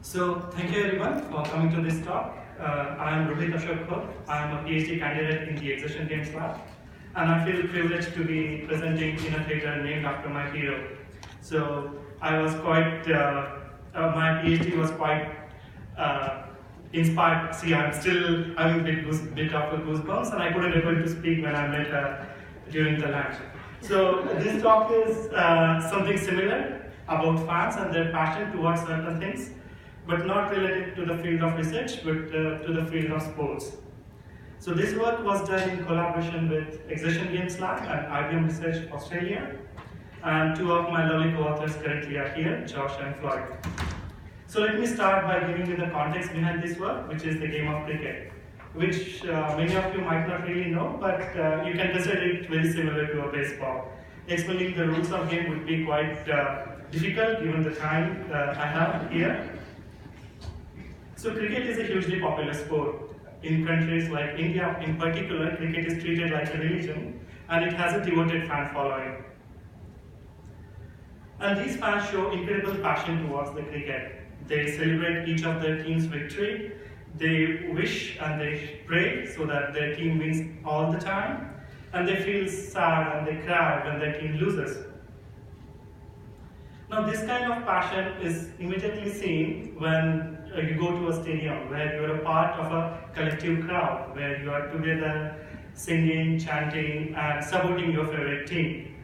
So, thank you everyone for coming to this talk. I am Rohit Ashok Khot. I am a PhD candidate in the Exertion Games Lab, and I feel privileged to be presenting in a theatre named after my hero. So, I was my PhD was quite inspired. See, I'm still having a bit of a goosebumps, and I couldn't able to speak when I met her during the lunch. So, this talk is something similar about fans and their passion towards certain things, but not related to the field of research, but to the field of sports. So this work was done in collaboration with Exertion Games Lab and IBM Research Australia, and two of my lovely co-authors currently are here, Josh and Floyd. So let me start by giving you the context behind this work, which is the game of cricket, which many of you might not really know, but you can consider it very similar to a baseball. Explaining the rules of game would be quite difficult given the time I have here. So cricket is a hugely popular sport. In countries like India in particular, cricket is treated like a religion, and it has a devoted fan following. And these fans show incredible passion towards the cricket. They celebrate each of their team's victory, they wish and they pray so that their team wins all the time, and they feel sad and they cry when their team loses. Now this kind of passion is immediately seen when you go to a stadium where you are a part of a collective crowd, where you are together singing, chanting and supporting your favorite team.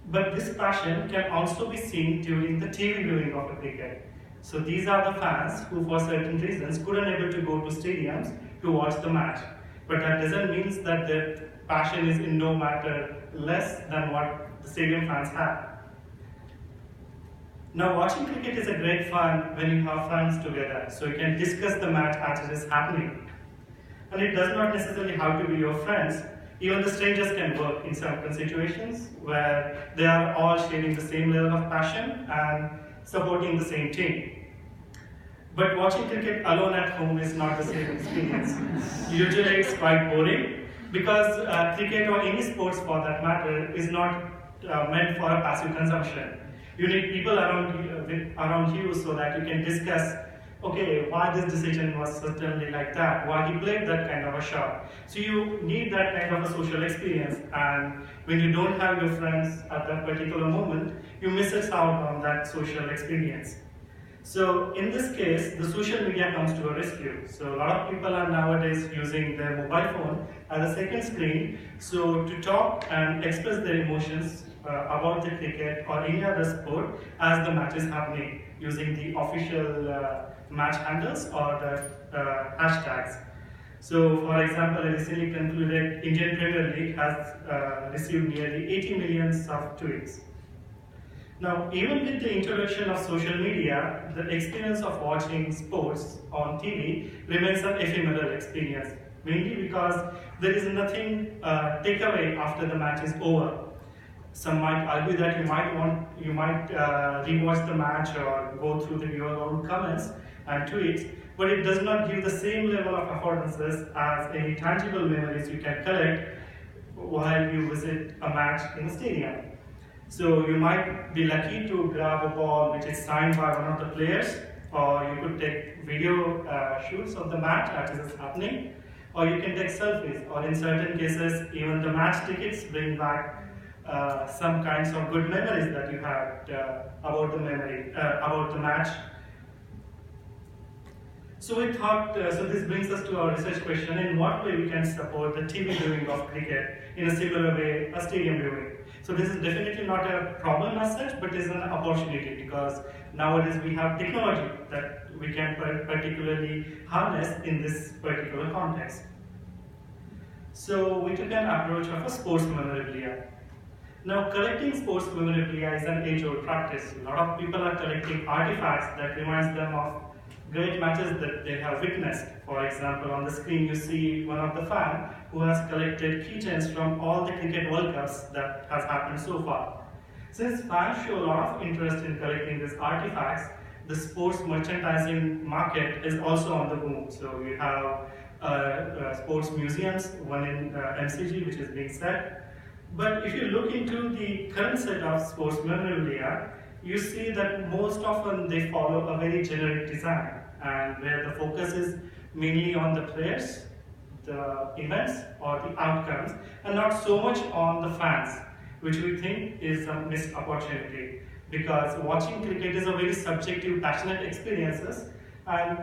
But this passion can also be seen during the TV viewing of a cricket. So these are the fans who for certain reasons couldn't able to go to stadiums to watch the match. But that doesn't mean that their passion is in no matter less than what the stadium fans have. Now watching cricket is a great fun when you have friends together, so you can discuss the match as it is happening. And it does not necessarily have to be your friends. Even the strangers can work in certain situations where they are all sharing the same level of passion and supporting the same team. But watching cricket alone at home is not the same experience. Usually it's quite boring because cricket or any sports for that matter is not meant for a passive consumption. You need people around you so that you can discuss, okay, why this decision was certainly like that, why he played that kind of a shot. So you need that kind of a social experience, and when you don't have your friends at that particular moment, you miss out on that social experience. So in this case, the social media comes to a rescue. So a lot of people are nowadays using their mobile phone as a second screen, so to talk and express their emotions about the cricket or any other sport as the match is happening using the official match handles or the hashtags. So for example, a recently concluded Indian Premier League has received nearly 80 million of tweets. Now, even with the introduction of social media, the experience of watching sports on TV remains an ephemeral experience, mainly because there is nothing takeaway after the match is over. Some might argue that you might rewatch the match or go through your own comments and tweets, but it does not give the same level of affordances as any tangible memories you can collect while you visit a match in a stadium. So you might be lucky to grab a ball which is signed by one of the players, or you could take video shoots of the match as it is happening, or you can take selfies, or in certain cases even the match tickets bring back some kinds of good memories that you had about the match. So we thought, so this brings us to our research question: in what way we can support the TV viewing of cricket in a similar way a stadium viewing? So this is definitely not a problem as such, but is an opportunity, because nowadays we have technology that we can particularly harness in this particular context. So we took an approach of a sports memorabilia. Now, collecting sports memorabilia is an age-old practice. A lot of people are collecting artifacts that reminds them of great matches that they have witnessed. For example, on the screen you see one of the fans who has collected keychains from all the cricket World Cups that has happened so far. Since fans show a lot of interest in collecting these artifacts, the sports merchandising market is also on the boom. So we have sports museums, one in MCG which is being set. But if you look into the current set of sports memorabilia, you see that most often they follow a very generic design, and where the focus is mainly on the players, the events or the outcomes, and not so much on the fans, which we think is a missed opportunity, because watching cricket is a very subjective, passionate experiences, and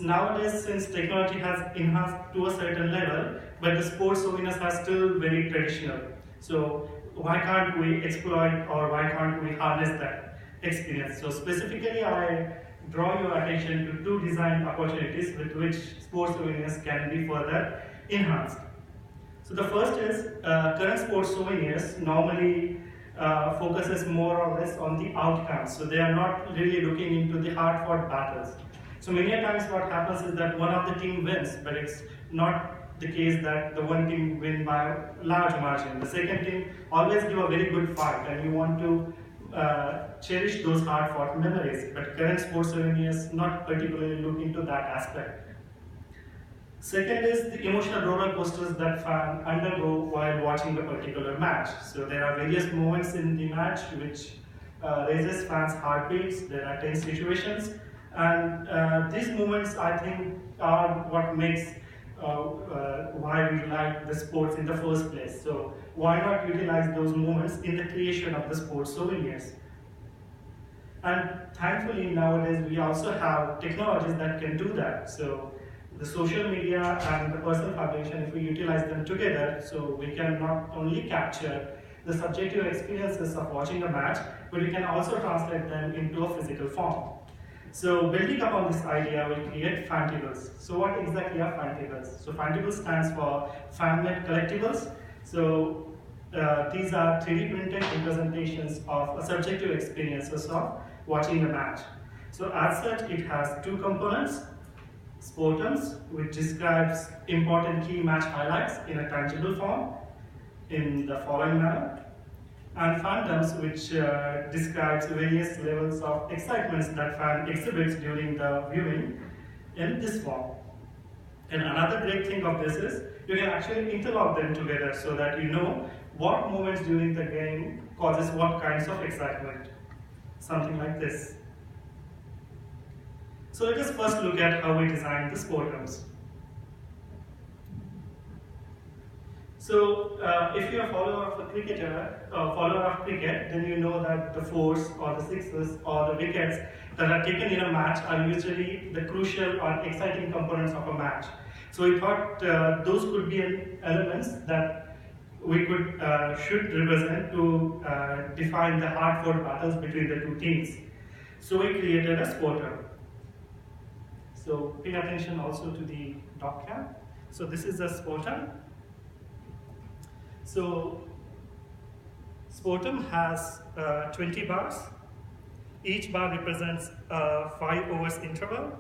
nowadays, since technology has enhanced to a certain level, but the sports awareness are still very traditional. So why can't we exploit, or why can't we harness that experience? So specifically, I draw your attention to two design opportunities with which sports awareness can be further enhanced. So the first is current sports souvenirs normally focuses more or less on the outcomes. So they are not really looking into the hard-fought battles. So many times what happens is that one of the team wins, but it's not the case that the one team win by a large margin. The second team always give a very good fight, and you want to cherish those hard-fought memories. But current sports souvenirs not particularly look into that aspect. Second is the emotional roller coasters that fans undergo while watching a particular match. So there are various moments in the match which raises fans' heartbeats. There are tense situations, and these moments, I think, are what makes why we like the sports in the first place. So why not utilize those moments in the creation of the sports souvenirs? And thankfully nowadays we also have technologies that can do that. So the social media and the personal publication, if we utilize them together, so we can not only capture the subjective experiences of watching a match, but we can also translate them into a physical form. So building upon this idea, we create Fantables. So what exactly are Fantables? So Fantables stands for fan-made collectibles. So these are 3D printed representations of a subjective experiences of watching a match. So as such, it has two components: Sportums, which describes important key match highlights in a tangible form in the following manner, and Phantoms, which describes various levels of excitements that fan exhibits during the viewing in this form. And another great thing of this is you can actually interlock them together so that you know what moments during the game causes what kinds of excitement. Something like this. So let us first look at how we design the Sportums. So if you are a follower of a cricketer, follower of cricket, then you know that the fours or the sixes or the wickets that are taken in a match are usually the crucial or exciting components of a match. So we thought those could be elements that we should represent to define the hard-fought battles between the two teams. So we created a Sportum. So pay attention also to the dot cam. So this is a Sportum. So Sportum has 20 bars. Each bar represents a 5 overs interval.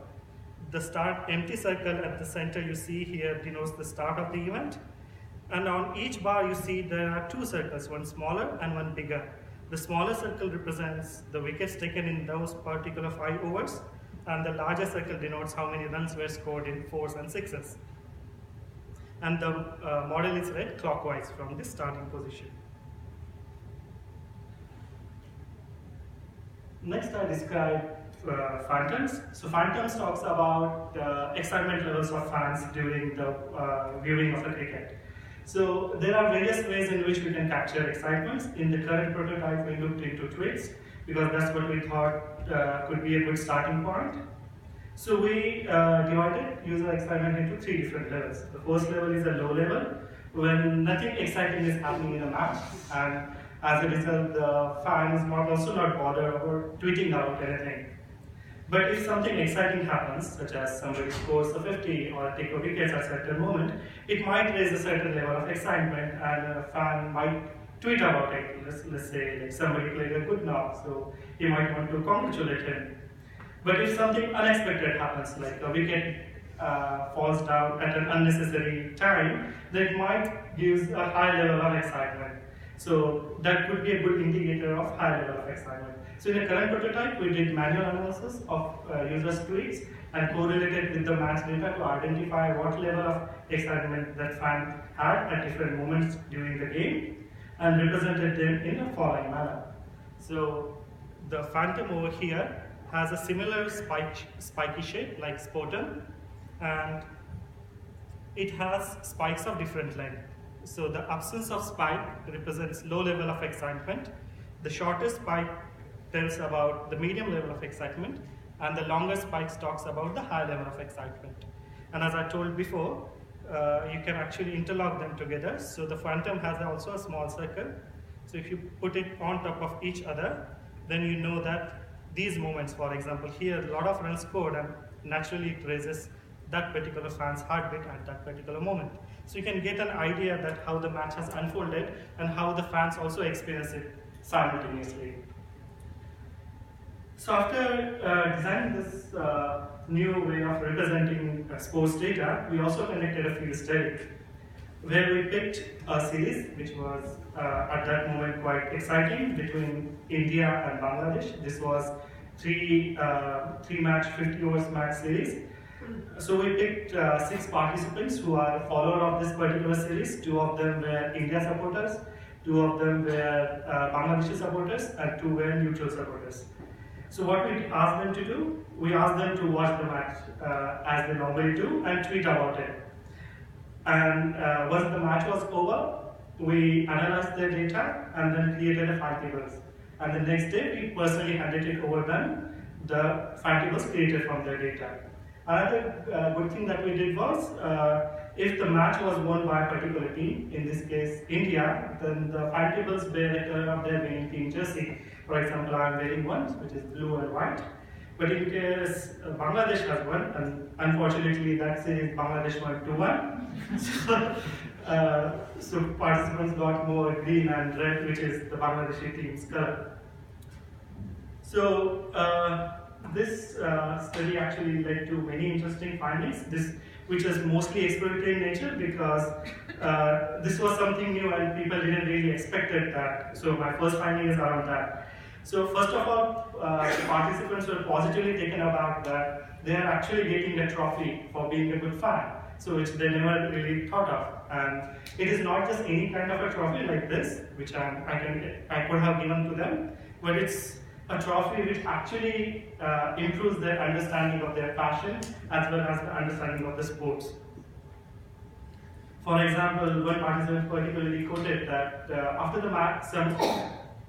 The start empty circle at the center you see here denotes the start of the event. And on each bar you see there are two circles, one smaller and one bigger. The smaller circle represents the wickets taken in those particular 5 overs, and the larger circle denotes how many runs were scored in 4s and 6s. And the model is read clockwise from this starting position. Next, I describe Phantoms. So Phantoms talks about excitement levels of fans during the viewing of the cricket. So there are various ways in which we can capture excitements. In the current prototype, we looked into tweets because that's what we thought could be a good starting point. So we divided user excitement into 3 different levels. The first level is a low level, when nothing exciting is happening in a match, and as a result, the fan is also not bothered about tweeting out anything. But if something exciting happens, such as somebody scores a 50 or take a wicket at a certain moment, it might raise a certain level of excitement, and a fan might tweet about it. Let's say like somebody played a good knock, so he might want to congratulate him. But if something unexpected happens, like a wicket falls down at an unnecessary time, that might give a high level of excitement. So that could be a good indicator of high level of excitement. So in the current prototype, we did manual analysis of users' tweets and correlated with the match data to identify what level of excitement that fan had at different moments during the game and represented them in the following manner. So the phantom over here has a similar spiky shape like sputum, and it has spikes of different length. So the absence of spike represents low level of excitement. The shortest spike tells about the medium level of excitement, and the longer spike talks about the high level of excitement. And as I told before, you can actually interlock them together. So the phantom has also a small circle. So if you put it on top of each other, then you know that these moments, for example, here a lot of runs scored, and naturally it raises that particular fan's heartbeat at that particular moment. So you can get an idea that how the match has unfolded and how the fans also experience it simultaneously. So after designing this new way of representing sports data, we also conducted a field study where we picked a series which was at that moment quite exciting between India and Bangladesh. This was three-match, 50 overs match series. So we picked 6 participants who are followers of this particular series. 2 of them were India supporters, 2 of them were Bangladeshi supporters, and 2 were neutral supporters. So what we asked them to do, we asked them to watch the match as they normally do and tweet about it. And once the match was over, we analyzed their data and then created a fan tables. And the next day, we personally handed it over them, the fan tables created from their data. Another good thing that we did was, if the match was won by a particular team, in this case India, then the fan tables bear the color of their winning team jersey. For example, I am wearing one, which is blue and white. But in case Bangladesh has won, and unfortunately that series Bangladesh won 2-1, so participants got more green and red, which is the Bangladeshi team's color. So this study actually led to many interesting findings. Which was mostly exploratory in nature, because this was something new and people didn't really expect that. So my first finding is around that. So first of all, participants were positively taken aback that they are actually getting a trophy for being a good fan, so which they never really thought of. And it is not just any kind of a trophy like this, which I could have given to them, but it's a trophy which actually improves their understanding of their passion as well as the understanding of the sports. For example, one participant particularly quoted that after the match,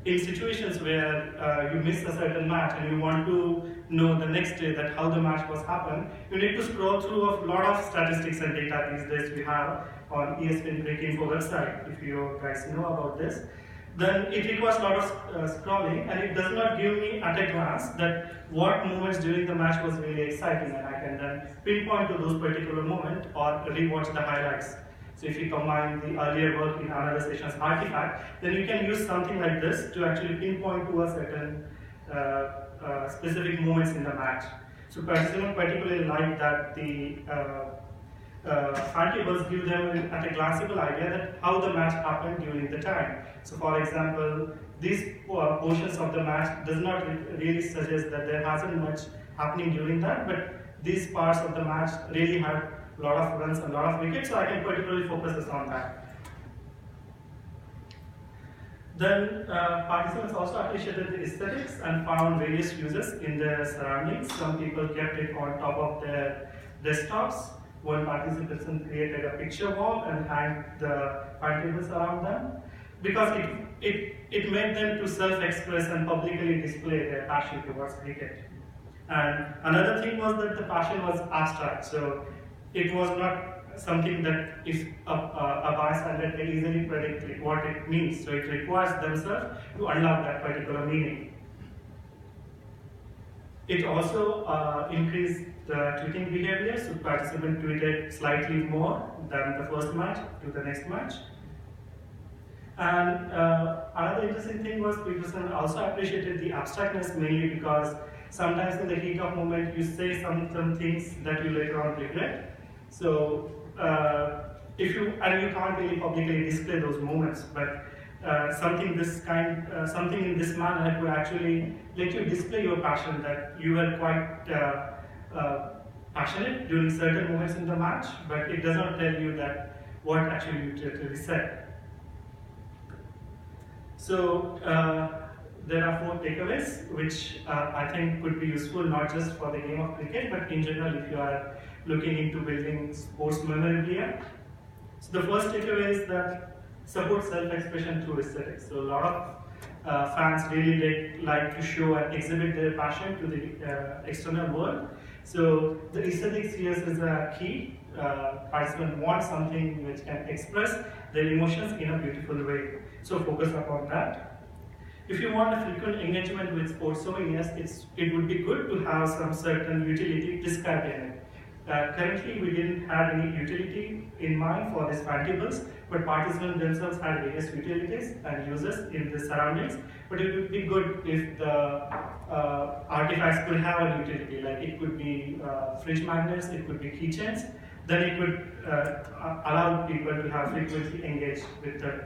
in situations where you miss a certain match and you want to know the next day that how the match was happened, you need to scroll through a lot of statistics and data these days we have on ESPN Cricinfo website, if you guys know about this. Then it requires a lot of scrolling, and it does not give me at a glance that what moments during the match was really exciting, and I can then pinpoint to those particular moments or rewatch the highlights. So if you combine the earlier work in another session's artifact, then you can use something like this to actually pinpoint to a certain specific moments in the match. So participants particularly like that the fan tables give them at a glanceable idea that how the match happened during the time. So for example, these portions of the match does not really suggest that there hasn't much happening during that, but these parts of the match really had a lot of runs and a lot of wickets, so I can particularly focus on that. Then participants also appreciated the aesthetics and found various uses in their surroundings. Some people kept it on top of their desktops. One participant created a picture wall and hanged the fan tables around them, because it made them to self-express and publicly display their passion towards cricket. And another thing was that the passion was abstract, so it was not something that if a bystander can easily predict what it means. So it requires themselves to unlock that particular meaning. It also increased the tweeting behavior, so participants tweeted slightly more than the first match to the next match. And another interesting thing was people also appreciated the abstractness, mainly because sometimes in the heat of moment you say some things that you later on regret. So you can't really publicly display those moments, but something in this manner would actually let you display your passion, that you were quite passionate during certain moments in the match, but it does not tell you that what actually you really said. So there are 4 takeaways, which I think could be useful not just for the game of cricket, but in general if you are looking into building sports memorabilia. So the first takeaway is that support self-expression through aesthetics. So a lot of fans really like to show and exhibit their passion to the external world. So the aesthetics here is a key. Participants want something which can express their emotions in a beautiful way. So focus upon that. If you want a frequent engagement with sports souvenirs, it would be good to have some certain utility described in it. Currently, we didn't have any utility in mind for these fantables, but participants themselves had various utilities and uses in the surroundings. But it would be good if the artifacts could have a utility, like it could be fridge magnets, it could be keychains. Then it could allow people to have frequently engaged with them.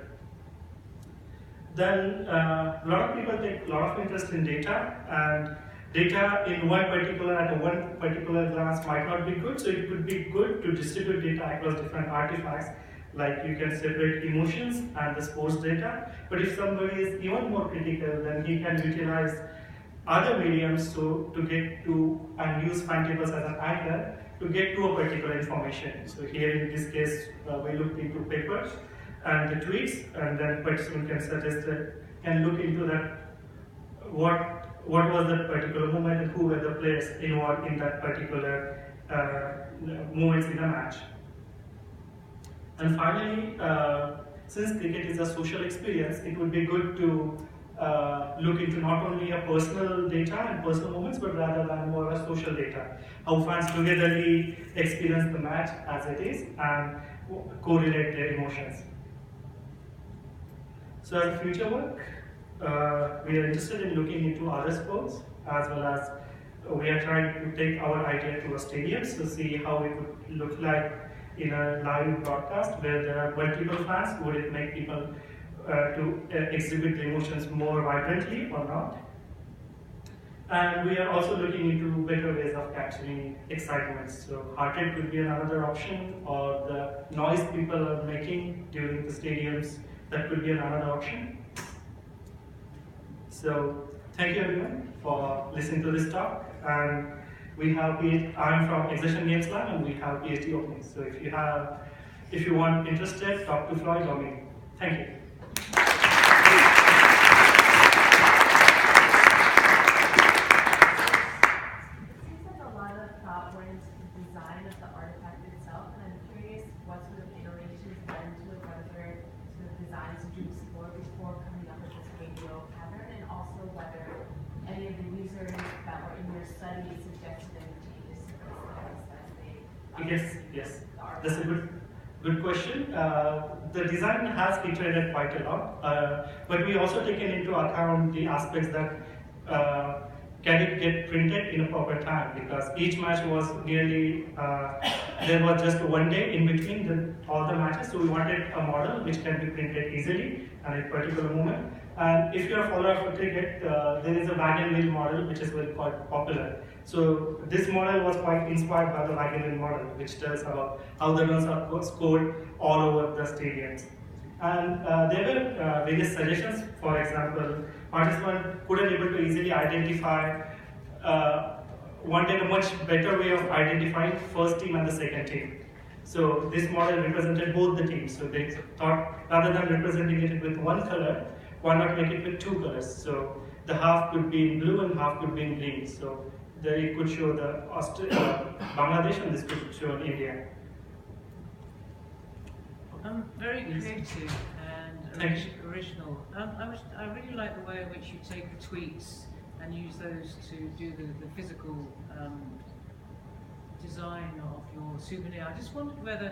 Then a lot of people take a lot of interest in data, and data in one particular glance might not be good, so it could be good to distribute data across different artifacts, like you can separate emotions and the sports data. But if somebody is even more critical, then he can utilize other mediums to get to and use fantables as an anchor to get to a particular information. So here in this case, we looked into papers and the tweets, and then participant can suggest can look into that what was that particular moment and who were the players involved in that particular moments in a match. And finally, since cricket is a social experience, it would be good to look into not only a personal data and personal moments, but rather than more a social data. How fans togetherly experience the match as it is and correlate their emotions. So as a future work, we are interested in looking into other sports, as well as we are trying to take our idea to a stadium to see how it would look like in a live broadcast where there are multiple fans. Would it make people to exhibit the emotions more vibrantly or not? And we are also looking into better ways of capturing excitement. So heart rate could be another option, or the noise people are making during the stadiums, that could be another option. So thank you everyone for listening to this talk. And we have I'm from Exertion Games Lab, and we have PhD openings. So if you want interested, talk to Floyd or me. Thank you. Yes, that's a good question. The design has iterated quite a lot, but we also taken into account the aspects that can it get printed in a proper time, because each match was nearly, there was just one day in between all the matches, so we wanted a model which can be printed easily at a particular moment. And if you're a follower of cricket, there is a wagon wheel model which is very quite popular. So this model was quite inspired by the wagon wheel model, which tells about how the runs are scored all over the stadiums. And there were various suggestions. For example, participants couldn't able to easily identify, wanted a much better way of identifying first team and the second team. So this model represented both the teams. So they thought, rather than representing it with one color, why not make it with two colors? So the half could be in blue and half could be in green. So there it could show the Bangladesh, and this could show India. Very creative and original. I really like the way in which you take the tweets and use those to do the physical design of your souvenir. I just wondered whether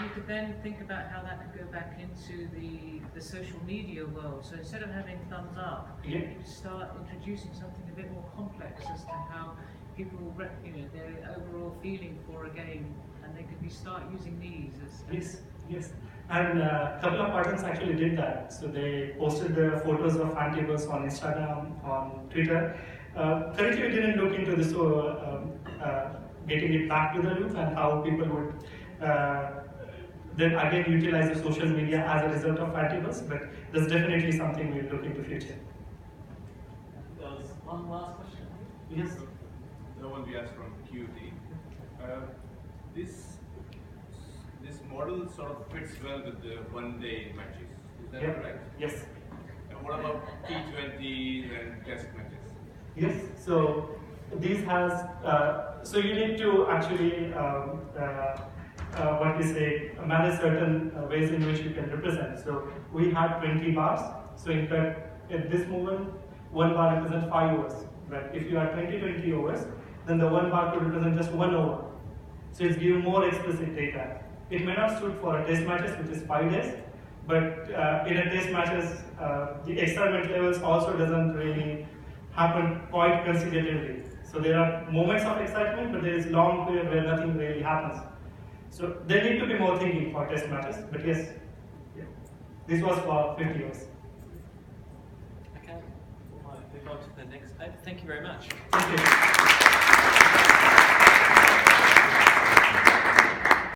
you could then think about how that could go back into the social media world. So instead of having thumbs up, you could start introducing something a bit more complex as to how people, their overall feeling for a game, and they could start using these as Yes. And a couple of partners actually did that. So they posted the photos of fantables on Instagram, on Twitter. Currently, we didn't look into this, getting it back to the loop and how people would then again utilize the social media as a result of fantables. But that's definitely something we'll look into future. One last question. Yes. The one we asked from QT. This model sort of fits well with the one-day matches. Is that correct? Yes. And what about T20s and test matches? Yes. So these has so you need to actually what we say manage certain ways in which you can represent. So we have 20 bars. So in fact, at this moment, one bar represents 5 overs. But if you are 20 overs, then the one bar could represent just 1 over. So it's giving more explicit data. It may not suit for a test matches, which is 5 days, but in a test matches, the excitement levels also doesn't really happen quite consecutively. So there are moments of excitement, but there is long period where nothing really happens. So there need to be more thinking for test matches, but yes, yeah. This was for 50 years. Okay, we'll move on to the next paper. Thank you very much. Thank you.